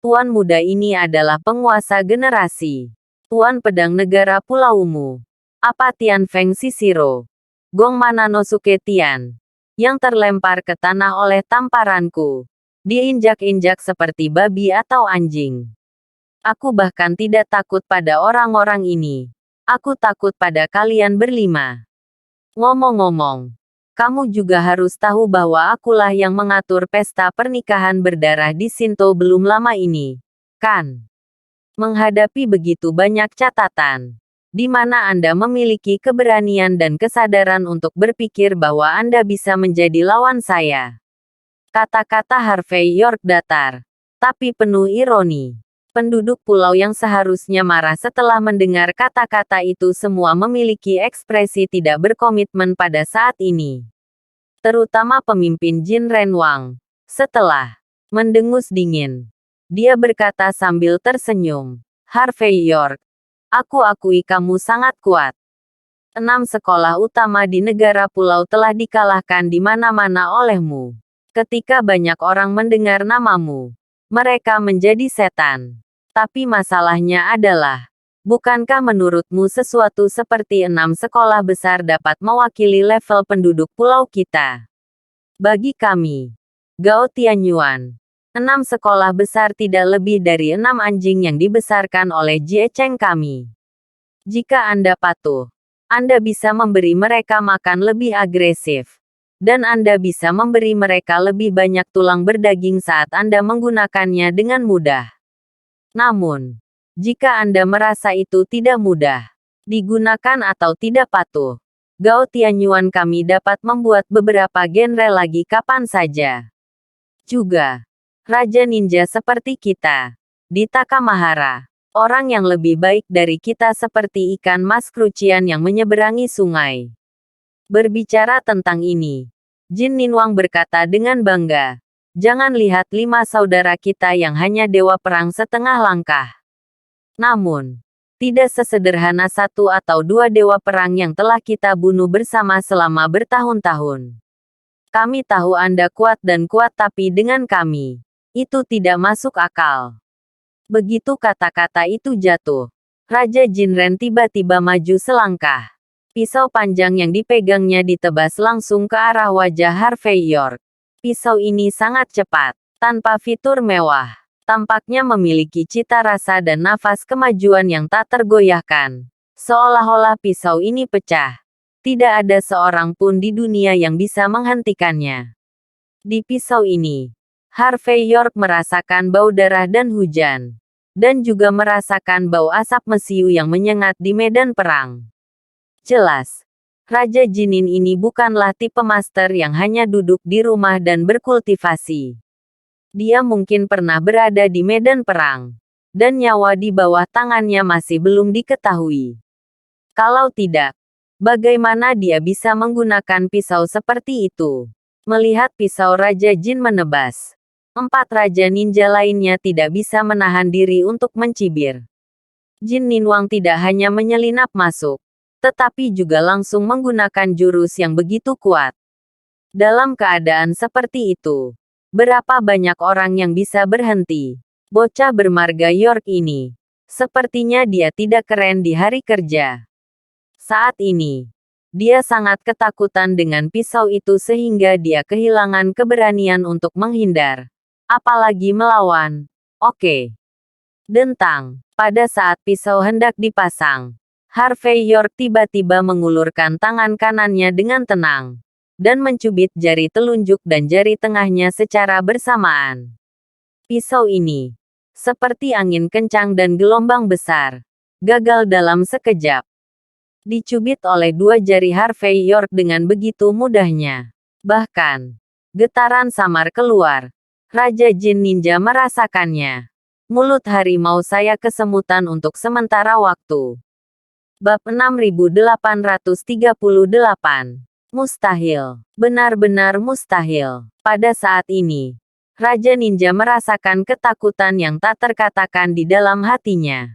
Tuan muda ini adalah penguasa generasi. Tuan pedang negara pulaumu. Apa Tian Feng Sisiro? Gong Mananosuke Tian. Yang terlempar ke tanah oleh tamparanku. Diinjak-injak seperti babi atau anjing. Aku bahkan tidak takut pada orang-orang ini. Aku takut pada kalian berlima. Ngomong-ngomong, kamu juga harus tahu bahwa akulah yang mengatur pesta pernikahan berdarah di Shinto belum lama ini, kan? Menghadapi begitu banyak catatan, di mana Anda memiliki keberanian dan kesadaran untuk berpikir bahwa Anda bisa menjadi lawan saya. Kata-kata Harvey York datar, tapi penuh ironi. Penduduk pulau yang seharusnya marah setelah mendengar kata-kata itu semua memiliki ekspresi tidak berkomitmen pada saat ini. Terutama pemimpin Jin Renwang. Setelah mendengus dingin, dia berkata sambil tersenyum, "Harvey York, aku akui kamu sangat kuat. 6 sekolah utama di negara pulau telah dikalahkan di mana-mana olehmu. Ketika banyak orang mendengar namamu, mereka menjadi setan. Tapi masalahnya adalah, bukankah menurutmu sesuatu seperti 6 sekolah besar dapat mewakili level penduduk pulau kita? Bagi kami, Gao Tianyuan, 6 sekolah besar tidak lebih dari 6 anjing yang dibesarkan oleh Jiecheng kami. Jika Anda patuh, Anda bisa memberi mereka makan lebih agresif. Dan Anda bisa memberi mereka lebih banyak tulang berdaging saat Anda menggunakannya dengan mudah. Namun, jika Anda merasa itu tidak mudah digunakan atau tidak patuh, Gao Tianyuan kami dapat membuat beberapa genre lagi kapan saja. Juga, Raja Ninja seperti kita, di Takamahara, orang yang lebih baik dari kita seperti ikan mas krucian yang menyeberangi sungai. Berbicara tentang ini, Jin Ninwang berkata dengan bangga, "Jangan lihat 5 saudara kita yang hanya dewa perang setengah langkah. Namun, tidak sesederhana 1 atau 2 dewa perang yang telah kita bunuh bersama selama bertahun-tahun. Kami tahu Anda kuat dan kuat tapi dengan kami, itu tidak masuk akal." Begitu kata-kata itu jatuh, Raja Jinren tiba-tiba maju selangkah. Pisau panjang yang dipegangnya ditebas langsung ke arah wajah Harvey York. Pisau ini sangat cepat, tanpa fitur mewah. Tampaknya memiliki cita rasa dan nafas kemajuan yang tak tergoyahkan. Seolah-olah pisau ini pecah. Tidak ada seorang pun di dunia yang bisa menghentikannya. Di pisau ini, Harvey York merasakan bau darah dan hujan. Dan juga merasakan bau asap mesiu yang menyengat di medan perang. Jelas, Raja Jinin ini bukanlah tipe master yang hanya duduk di rumah dan berkultivasi. Dia mungkin pernah berada di medan perang. Dan nyawa di bawah tangannya masih belum diketahui. Kalau tidak, bagaimana dia bisa menggunakan pisau seperti itu? Melihat pisau Raja Jin menebas, 4 Raja Ninja lainnya tidak bisa menahan diri untuk mencibir. Jin Ninwang tidak hanya menyelinap masuk, tetapi juga langsung menggunakan jurus yang begitu kuat. Dalam keadaan seperti itu, berapa banyak orang yang bisa berhenti? Bocah bermarga York ini, sepertinya dia tidak keren di hari kerja. Saat ini, dia sangat ketakutan dengan pisau itu sehingga dia kehilangan keberanian untuk menghindar. Apalagi melawan. Oke. Dentang. Pada saat pisau hendak dipasang, Harvey York tiba-tiba mengulurkan tangan kanannya dengan tenang. Dan mencubit jari telunjuk dan jari tengahnya secara bersamaan. Pisau ini, seperti angin kencang dan gelombang besar, gagal dalam sekejap. Dicubit oleh 2 jari Harvey York dengan begitu mudahnya. Bahkan, getaran samar keluar. Raja Jin Ninja merasakannya. Mulut harimau saya kesemutan untuk sementara waktu. Bab 6838. Mustahil. Benar-benar mustahil. Pada saat ini, Raja Ninja merasakan ketakutan yang tak terkatakan di dalam hatinya.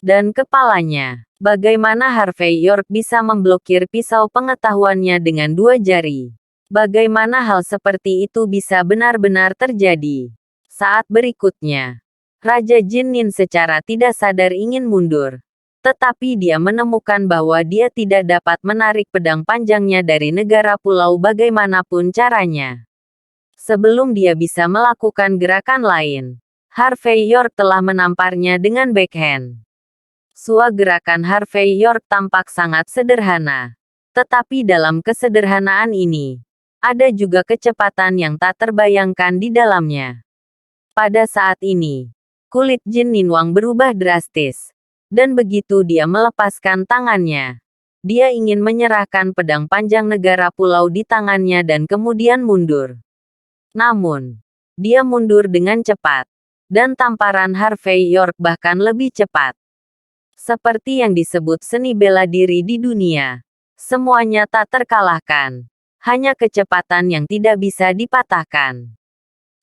Dan kepalanya. Bagaimana Harvey York bisa memblokir pisau pengetahuannya dengan 2 jari? Bagaimana hal seperti itu bisa benar-benar terjadi? Saat berikutnya, Raja Jin Nin secara tidak sadar ingin mundur. Tetapi dia menemukan bahwa dia tidak dapat menarik pedang panjangnya dari negara pulau bagaimanapun caranya. Sebelum dia bisa melakukan gerakan lain, Harvey York telah menamparnya dengan backhand. Gerakan Harvey York tampak sangat sederhana. Tetapi dalam kesederhanaan ini, ada juga kecepatan yang tak terbayangkan di dalamnya. Pada saat ini, kulit Jin Ninwang berubah drastis. Dan begitu dia melepaskan tangannya, dia ingin menyerahkan pedang panjang negara pulau di tangannya dan kemudian mundur. Namun, dia mundur dengan cepat. Dan tamparan Harvey York bahkan lebih cepat. Seperti yang disebut seni bela diri di dunia. Semuanya tak terkalahkan. Hanya kecepatan yang tidak bisa dipatahkan.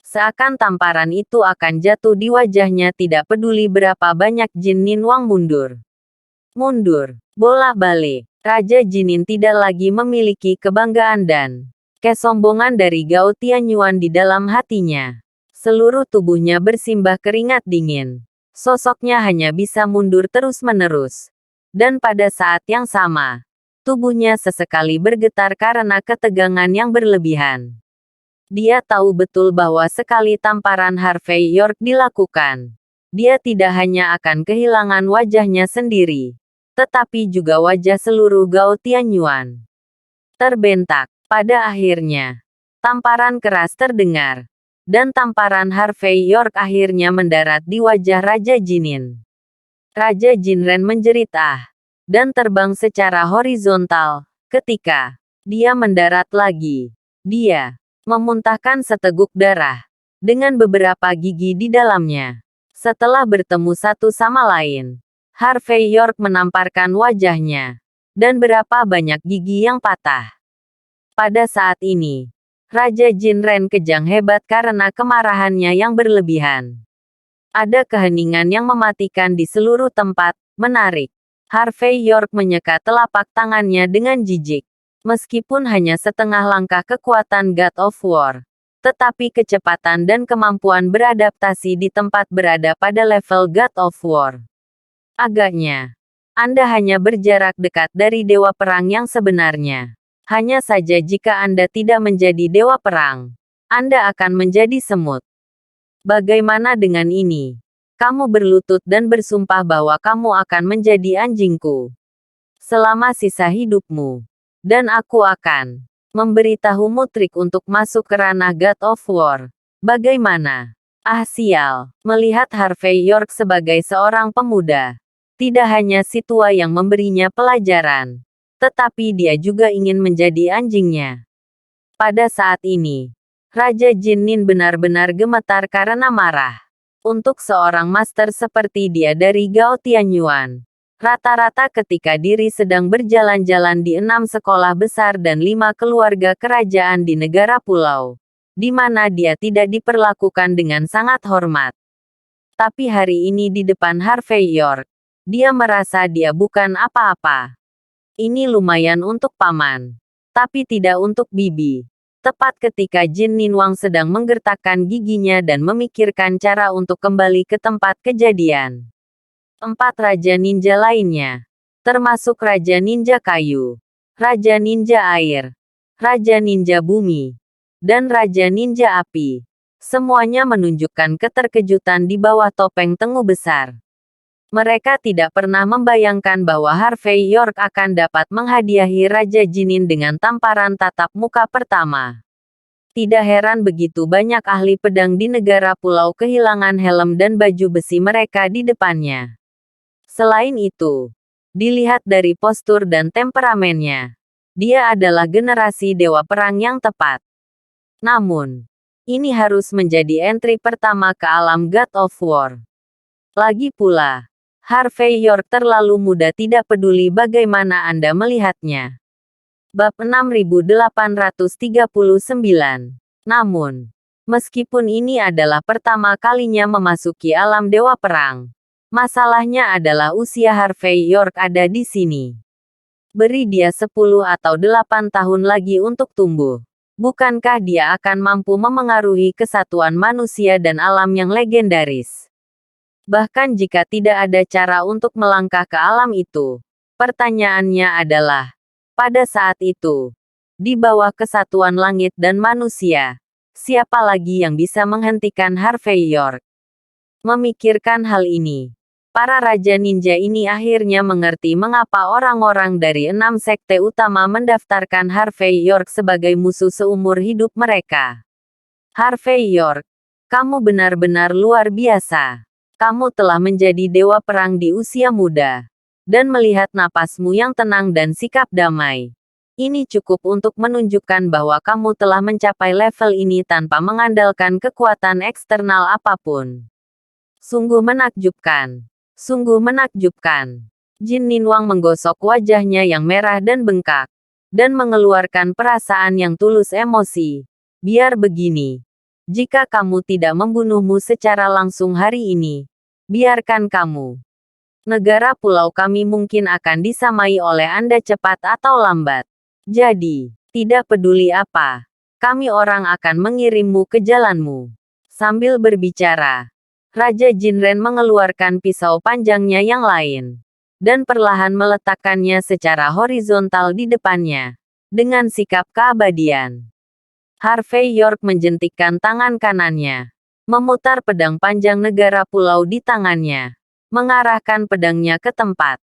Seakan tamparan itu akan jatuh di wajahnya tidak peduli berapa banyak Jin Ninwang mundur. Mundur. Bolak-balik. Raja Jinin tidak lagi memiliki kebanggaan dan kesombongan dari Gao Tianyuan di dalam hatinya. Seluruh tubuhnya bersimbah keringat dingin. Sosoknya hanya bisa mundur terus-menerus. Dan pada saat yang sama, tubuhnya sesekali bergetar karena ketegangan yang berlebihan. Dia tahu betul bahwa sekali tamparan Harvey York dilakukan, dia tidak hanya akan kehilangan wajahnya sendiri, tetapi juga wajah seluruh Gao Tianyuan. Terbentak. Pada akhirnya, tamparan keras terdengar. Dan tamparan Harvey York akhirnya mendarat di wajah Raja Jinin. Raja Jinren menjerit dan terbang secara horizontal. Ketika dia mendarat lagi, dia memuntahkan seteguk darah dengan beberapa gigi di dalamnya. Setelah bertemu satu sama lain, Harvey York menamparkan wajahnya dan berapa banyak gigi yang patah. Pada saat ini, Raja Jinren kejang hebat karena kemarahannya yang berlebihan. Ada keheningan yang mematikan di seluruh tempat. Menarik. Harvey York menyekat telapak tangannya dengan jijik. Meskipun hanya setengah langkah kekuatan God of War, tetapi kecepatan dan kemampuan beradaptasi di tempat berada pada level God of War. Agaknya, Anda hanya berjarak dekat dari dewa perang yang sebenarnya. Hanya saja jika Anda tidak menjadi dewa perang, Anda akan menjadi semut. Bagaimana dengan ini? Kamu berlutut dan bersumpah bahwa kamu akan menjadi anjingku selama sisa hidupmu. Dan aku akan memberitahumu trik untuk masuk ke ranah God of War. Bagaimana? Ah sial, melihat Harvey York sebagai seorang pemuda. Tidak hanya si tua yang memberinya pelajaran, tetapi dia juga ingin menjadi anjingnya. Pada saat ini, Raja Jinnin benar-benar gemetar karena marah. Untuk seorang master seperti dia dari Gao Tianyuan, rata-rata ketika diri sedang berjalan-jalan di 6 sekolah besar dan 5 keluarga kerajaan di negara pulau, di mana dia tidak diperlakukan dengan sangat hormat. Tapi hari ini di depan Harvey York, dia merasa dia bukan apa-apa. Ini lumayan untuk paman, tapi tidak untuk bibi. Tepat ketika Jin Ninwang sedang menggertakkan giginya dan memikirkan cara untuk kembali ke tempat kejadian. 4 Raja Ninja lainnya, termasuk Raja Ninja Kayu, Raja Ninja Air, Raja Ninja Bumi, dan Raja Ninja Api, semuanya menunjukkan keterkejutan di bawah topeng Tengu Besar. Mereka tidak pernah membayangkan bahwa Harvey York akan dapat menghadiahi Raja Jinnin dengan tamparan tatap muka pertama. Tidak heran begitu banyak ahli pedang di negara pulau kehilangan helm dan baju besi mereka di depannya. Selain itu, dilihat dari postur dan temperamennya, dia adalah generasi dewa perang yang tepat. Namun, ini harus menjadi entry pertama ke alam God of War. Lagi pula, Harvey York terlalu muda, tidak peduli bagaimana Anda melihatnya. Bab 6839. Namun, meskipun ini adalah pertama kalinya memasuki alam dewa perang, masalahnya adalah usia Harvey York ada di sini. Beri dia 10 atau 8 tahun lagi untuk tumbuh. Bukankah dia akan mampu memengaruhi kesatuan manusia dan alam yang legendaris? Bahkan jika tidak ada cara untuk melangkah ke alam itu, pertanyaannya adalah, pada saat itu, di bawah kesatuan langit dan manusia, siapa lagi yang bisa menghentikan Harvey York? Memikirkan hal ini, para Raja Ninja ini akhirnya mengerti mengapa orang-orang dari 6 sekte utama mendaftarkan Harvey York sebagai musuh seumur hidup mereka. Harvey York, kamu benar-benar luar biasa. Kamu telah menjadi dewa perang di usia muda. Dan melihat napasmu yang tenang dan sikap damai, ini cukup untuk menunjukkan bahwa kamu telah mencapai level ini tanpa mengandalkan kekuatan eksternal apapun. Sungguh menakjubkan. Sungguh menakjubkan. Jin Ninwang menggosok wajahnya yang merah dan bengkak, dan mengeluarkan perasaan yang tulus emosi. Biar begini. Jika kamu tidak membunuhmu secara langsung hari ini, biarkan kamu. Negara pulau kami mungkin akan disamai oleh Anda cepat atau lambat. Jadi, tidak peduli apa, kami orang akan mengirimmu ke jalanmu. Sambil berbicara, Raja Jinren mengeluarkan pisau panjangnya yang lain, dan perlahan meletakkannya secara horizontal di depannya, dengan sikap keabadian. Harvey York menjentikkan tangan kanannya, memutar pedang panjang negara pulau di tangannya, mengarahkan pedangnya ke tempat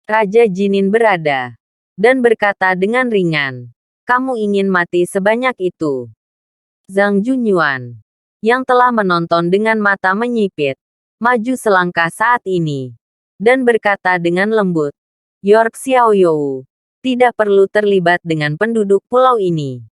Raja Jinnin berada, dan berkata dengan ringan, "Kamu ingin mati sebanyak itu?" Zhang Junyuan, yang telah menonton dengan mata menyipit, maju selangkah saat ini, dan berkata dengan lembut, "York Xiaoyou, tidak perlu terlibat dengan penduduk pulau ini.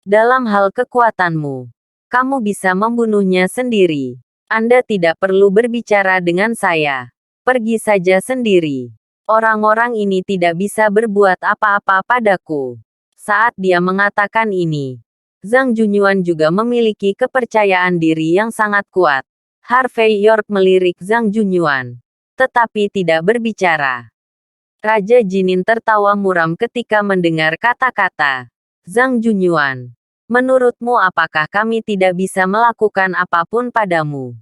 Dalam hal kekuatanmu, kamu bisa membunuhnya sendiri. Anda tidak perlu berbicara dengan saya. Pergi saja sendiri. Orang-orang ini tidak bisa berbuat apa-apa padaku." Saat dia mengatakan ini, Zhang Junyuan juga memiliki kepercayaan diri yang sangat kuat. Harvey York melirik Zhang Junyuan, tetapi tidak berbicara. Raja Jinnin tertawa muram ketika mendengar kata-kata Zhang Junyuan. "Menurutmu apakah kami tidak bisa melakukan apapun padamu?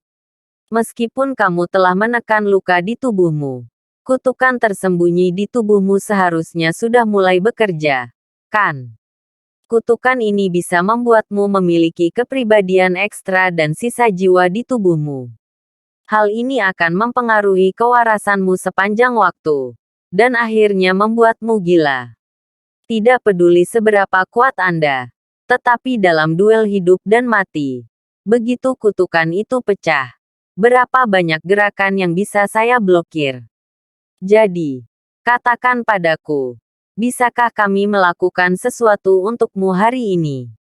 Meskipun kamu telah menekan luka di tubuhmu, kutukan tersembunyi di tubuhmu seharusnya sudah mulai bekerja, kan? Kutukan ini bisa membuatmu memiliki kepribadian ekstra dan sisa jiwa di tubuhmu. Hal ini akan mempengaruhi kewarasanmu sepanjang waktu, dan akhirnya membuatmu gila. Tidak peduli seberapa kuat Anda. Tetapi dalam duel hidup dan mati. Begitu kutukan itu pecah. Berapa banyak gerakan yang bisa saya blokir? Jadi, katakan padaku. Bisakah kami melakukan sesuatu untukmu hari ini?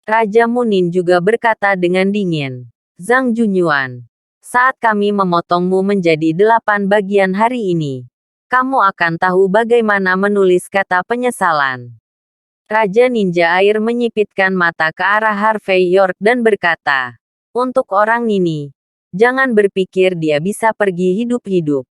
Raja Munin juga berkata dengan dingin. Zhang Junyuan, saat kami memotongmu menjadi 8 bagian hari ini, kamu akan tahu bagaimana menulis kata penyesalan. Raja Ninja Air menyipitkan mata ke arah Harvey York dan berkata, untuk orang ini, jangan berpikir dia bisa pergi hidup-hidup.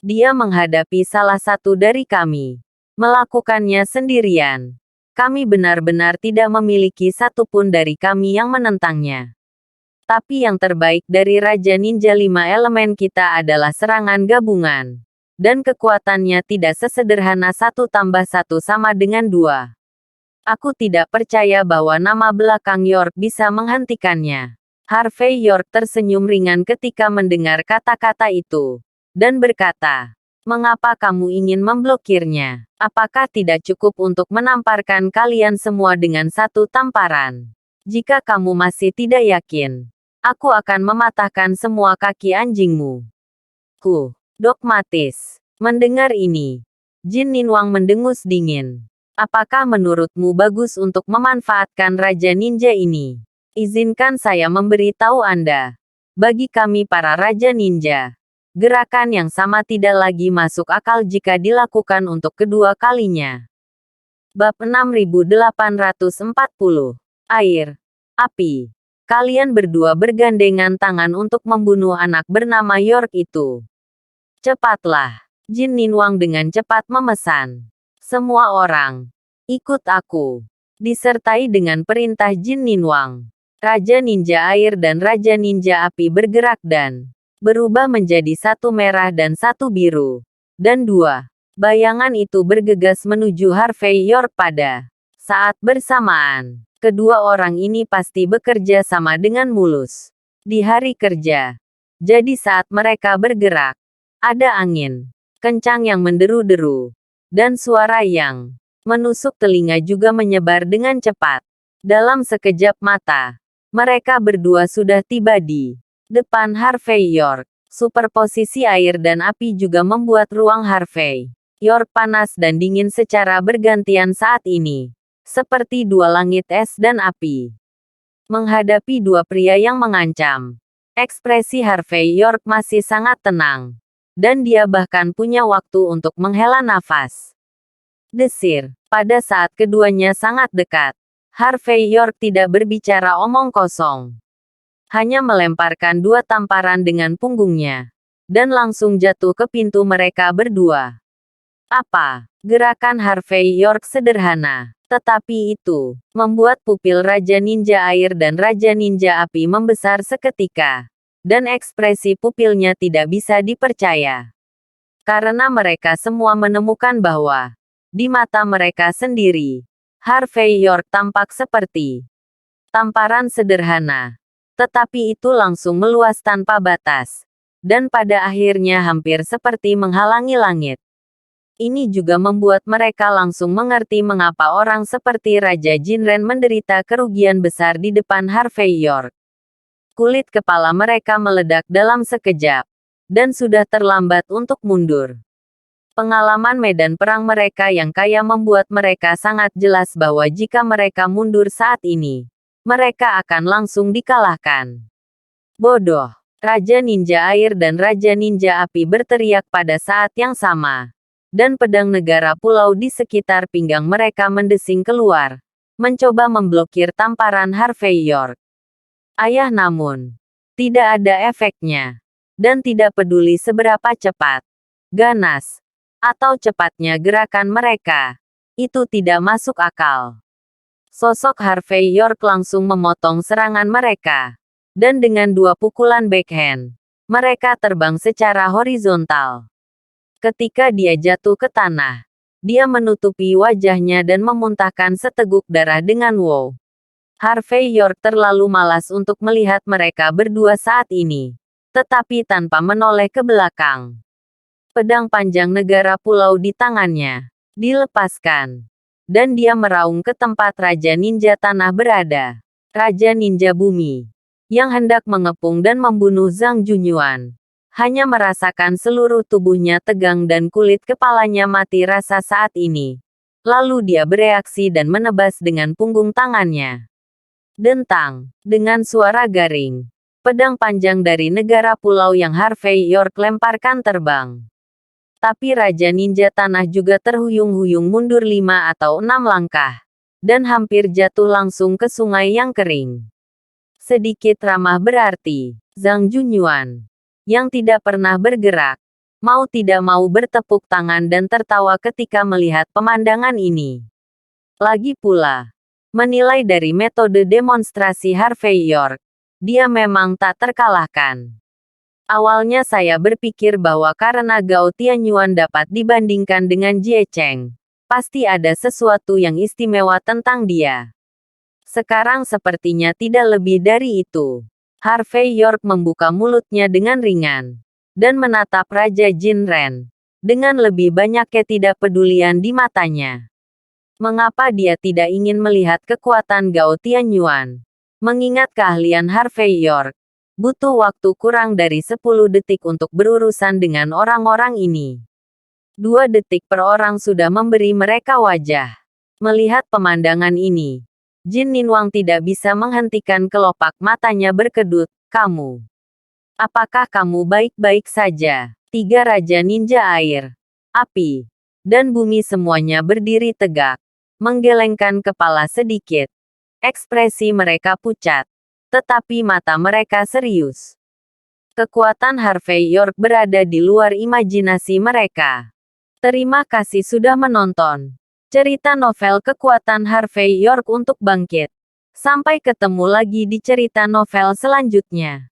Dia menghadapi salah satu dari kami. Melakukannya sendirian. Kami benar-benar tidak memiliki satupun dari kami yang menentangnya. Tapi yang terbaik dari Raja Ninja 5 elemen kita adalah serangan gabungan. Dan kekuatannya tidak sesederhana 1 tambah 1 sama dengan 2. Aku tidak percaya bahwa nama belakang York bisa menghentikannya. Harvey York tersenyum ringan ketika mendengar kata-kata itu. Dan berkata, mengapa kamu ingin memblokirnya? Apakah tidak cukup untuk menamparkan kalian semua dengan 1 tamparan? Jika kamu masih tidak yakin, aku akan mematahkan semua kaki anjingmu. Dogmatis. Mendengar ini, Jin Ninwang mendengus dingin. Apakah menurutmu bagus untuk memanfaatkan Raja Ninja ini? Izinkan saya memberitahu Anda. Bagi kami para Raja Ninja, gerakan yang sama tidak lagi masuk akal jika dilakukan untuk kedua kalinya. Bab 6840. Air. Api. Kalian berdua bergandengan tangan untuk membunuh anak bernama York itu. Cepatlah. Jin Ninwang dengan cepat memesan. Semua orang, ikut aku. Disertai dengan perintah Jin Ninwang, Raja Ninja Air dan Raja Ninja Api bergerak dan berubah menjadi 1 merah dan 1 biru. Dan 2 bayangan itu bergegas menuju Harvey York pada saat bersamaan. Kedua orang ini pasti bekerja sama dengan mulus. Di hari kerja. Jadi saat mereka bergerak, ada angin kencang yang menderu-deru. Dan suara yang menusuk telinga juga menyebar dengan cepat. Dalam sekejap mata, mereka berdua sudah tiba di depan Harvey York. Superposisi air dan api juga membuat ruang Harvey York panas dan dingin secara bergantian saat ini. Seperti 2 langit es dan api. Menghadapi 2 pria yang mengancam, ekspresi Harvey York masih sangat tenang. Dan dia bahkan punya waktu untuk menghela nafas. Desir. Pada saat keduanya sangat dekat, Harvey York tidak berbicara omong kosong. Hanya melemparkan 2 tamparan dengan punggungnya. Dan langsung jatuh ke pintu mereka berdua. Apa? Gerakan Harvey York sederhana. Tetapi itu membuat pupil Raja Ninja Air dan Raja Ninja Api membesar seketika. Dan ekspresi pupilnya tidak bisa dipercaya. Karena mereka semua menemukan bahwa di mata mereka sendiri, Harvey York tampak seperti tamparan sederhana. Tetapi itu langsung meluas tanpa batas. Dan pada akhirnya hampir seperti menghalangi langit. Ini juga membuat mereka langsung mengerti mengapa orang seperti Raja Jinren menderita kerugian besar di depan Harvey York. Kulit kepala mereka meledak dalam sekejap. Dan sudah terlambat untuk mundur. Pengalaman medan perang mereka yang kaya membuat mereka sangat jelas bahwa jika mereka mundur saat ini, mereka akan langsung dikalahkan. Bodoh. Raja Ninja Air dan Raja Ninja Api berteriak pada saat yang sama. Dan pedang negara pulau di sekitar pinggang mereka mendesing keluar. Mencoba memblokir tamparan Harvey York. Namun, tidak ada efeknya. Dan tidak peduli seberapa cepat, ganas, atau cepatnya gerakan mereka. Itu tidak masuk akal. Sosok Harvey York langsung memotong serangan mereka. Dan dengan 2 pukulan backhand, mereka terbang secara horizontal. Ketika dia jatuh ke tanah, dia menutupi wajahnya dan memuntahkan seteguk darah dengan wow. Harvey York terlalu malas untuk melihat mereka berdua saat ini. Tetapi tanpa menoleh ke belakang. Pedang panjang negara pulau di tangannya dilepaskan. dan dia meraung ke tempat Raja Ninja Tanah berada. Raja Ninja Bumi, yang hendak mengepung dan membunuh Zhang Junyuan, hanya merasakan seluruh tubuhnya tegang dan kulit kepalanya mati rasa saat ini. Lalu dia bereaksi dan menebas dengan punggung tangannya. Dentang, dengan suara garing, pedang panjang dari negara pulau yang Harvey York lemparkan terbang. Tapi Raja Ninja Tanah juga terhuyung-huyung mundur 5 atau 6 langkah, dan hampir jatuh langsung ke sungai yang kering. Sedikit ramah berarti, Zhang Junyuan, yang tidak pernah bergerak, mau tidak mau bertepuk tangan dan tertawa ketika melihat pemandangan ini. Lagi pula, menilai dari metode demonstrasi Harvey York, dia memang tak terkalahkan. Awalnya saya berpikir bahwa karena Gao Tianyuan dapat dibandingkan dengan Jie Cheng, pasti ada sesuatu yang istimewa tentang dia. Sekarang sepertinya tidak lebih dari itu. Harvey York membuka mulutnya dengan ringan, dan menatap Raja Jin Ren, dengan lebih banyak ketidakpedulian di matanya. Mengapa dia tidak ingin melihat kekuatan Gao Tianyuan? Mengingat keahlian Harvey York, butuh waktu kurang dari 10 detik untuk berurusan dengan orang-orang ini. 2 detik per orang sudah memberi mereka wajah. Melihat pemandangan ini, Jin Ninwang tidak bisa menghentikan kelopak matanya berkedut. Kamu. Apakah kamu baik-baik saja? 3 Raja Ninja Air, Api, dan Bumi semuanya berdiri tegak, menggelengkan kepala sedikit. Ekspresi mereka pucat, tetapi mata mereka serius. Kekuatan Harvey York berada di luar imajinasi mereka. Terima kasih sudah menonton cerita novel Kekuatan Harvey York untuk Bangkit. Sampai ketemu lagi di cerita novel selanjutnya.